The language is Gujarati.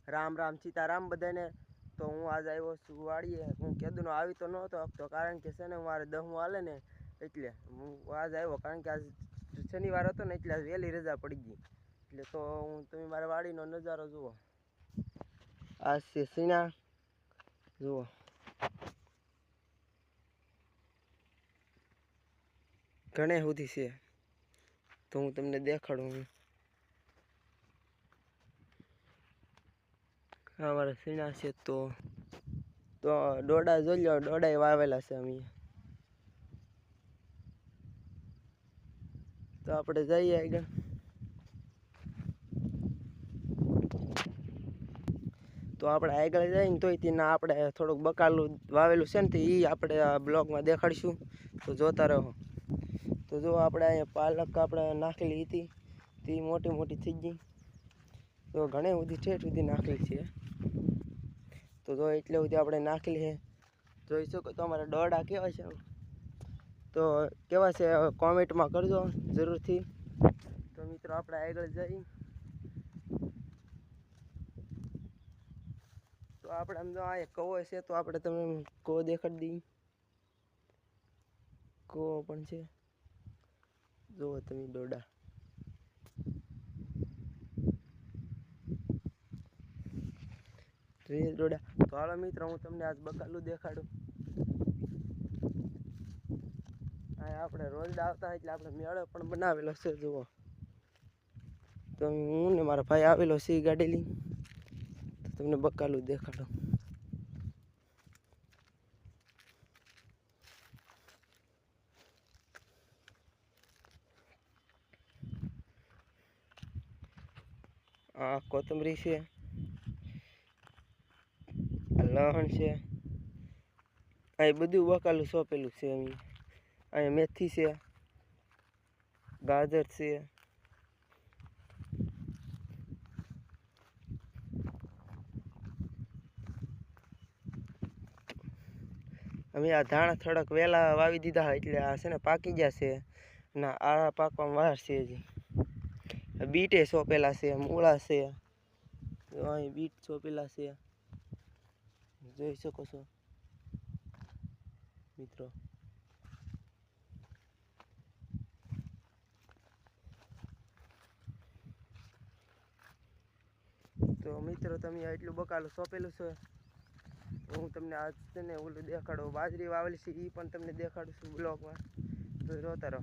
રામ રામ સીતારામ બધાને। તો હું આજ આવ્યો છું વાડીએ। હું કેદુનો આવી તો નહોતો શકતો કારણ કે છે ને મારે 10મું હાલે ને એટલે હું આજ આવ્યો કારણ કે આજ શનિવાર હતો ને એટલે વહેલી રજા પડી ગઈ। એટલે તો હું તમે મારા વાડીનો નજારો જુઓ। આ છે સીણા જુઓ, ઘણે સુધી છે તો હું તમને દેખાડું। અમારા સીણા છે તો ડોડા જોઈ લો, ડોડા વાવેલા છે અમે। તો આપણે જઈએ આગળ। તો આપણે આગળ જઈને તોય તેના આપણે થોડુંક બકાલું વાવેલું છે ને તો એ આપણે આ બ્લોગમાં દેખાડીશું, તો જોતા રહો। તો જો આપણે અહીંયા પાલક આપણે નાખેલી હતી તે મોટી મોટી થઈ ગઈ, તો ઘણી બધી ઠેઠ સુધી નાખેલી છે। તો જો એટલે સુધી આપણે નાખેલી છે, જોઈ શકો તો અમારા ડોડા કેવા છે તો કેવા છે કોમેન્ટમાં કરજો જરૂરથી। તો મિત્રો આપણે આગળ જઈ તો આપણે આમ જો આ એક કવો છે તો આપણે તમે કવો દેખાડી દઈએ। કવો પણ છે, જુઓ તમે ડોડા। ડોડા તો હાલો મિત્રો હું તમને આજ બકાલું દેખાડું। આ આપણે રોજ આવતા એટલે આપણે મેળો પણ બનાવેલો છે જુઓ। તો હું ને મારા ભાઈ આવેલો છે ગાડી લઈ, તો તમને બકાલું દેખાડો। આ કોથમરી છે, આ લસણ છે, અહીં બધું બકાલું સોંપેલું છે। અહીંયા મેથી છે, ગાજર છે, અમે આ ધાણા થોડાક વહેલા વાવી દીધા એટલે આ છે ને પાકી ગયા છે, ના આ પાકવામાં વાર છે હજી। બીટે સોંપેલા છે, મૂળા છે, અહીં બીટ સોંપેલા છે, જોઈ શકો છો મિત્રો। તો મિત્રો તમે એટલું બકાલું સોંપેલું છે, હું તમને આજ છે ને ઓલું દેખાડું, બાજરી વાવેલી છે એ પણ તમને દેખાડું છું બ્લોગમાં, તો જોતા રહો।